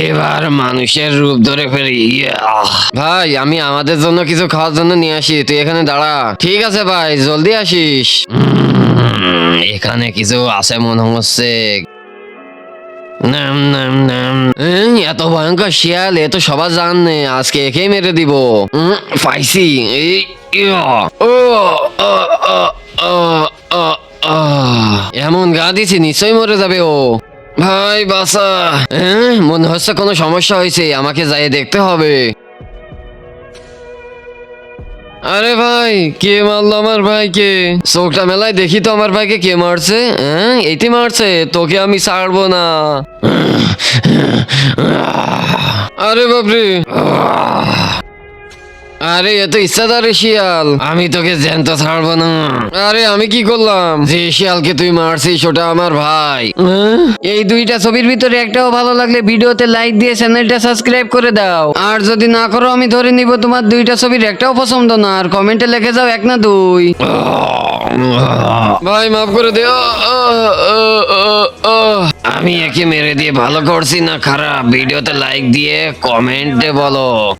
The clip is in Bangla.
এবার মানুষের রূপ ধরে ফেলি। ভাই আমি আমাদের জন্য কিছু খাওয়ার জন্য নিয়ে আসি, তুই এখানে দাঁড়া। ঠিক আছে ভাই, জলদি আসিস। এখানে কিছু আছে মনে হচ্ছে। নাম নাম নাম এত ভয়ঙ্কর শিয়াল, এ তো সবার জানে, আজকে একেই মেরে দিব। পাইছি। এই, ইয়া, ও, আ, আ, আ, আ, আ। এমন গা দিছি নিশ্চয়ই মরে যাবে ও। ভাই বাসা, মনে হচ্ছে কোনো সমস্যা হয়েছে, আমাকে যাই দেখতে হবে। আরে ভাই, কে মারলো আমার ভাইকে? চোখটা মেলায় দেখি তো আমার ভাইকে কে মারছে। এইটি মারছে, তোকে আমি ছাড়বো না। আরে বাপরে, আরে এ তো ইচ্ছাধারী শিয়াল, আমি তোকে জ্যান্ত ছাড়বো না। আরে আমি কি করলাম? যে শিয়ালকে তুই মারছিস ওটা আমার ভাই। এই দুইটা ছবির ভিতরে একটাও ভালো লাগলে ভিডিওতে লাইক দিয়ে চ্যানেলটা সাবস্ক্রাইব করে দাও, আর যদি না করো আমি ধরে নিব তোমার দুইটা ছবির একটাও পছন্দ না, আর কমেন্টে লিখে যাও 1 না 2। ভাই মাফ করে দে। আমি একে মেরে দিয়ে ভালো করছি না খারাপ? ভিডিওতে লাইক দিয়ে কমেন্টে বলো।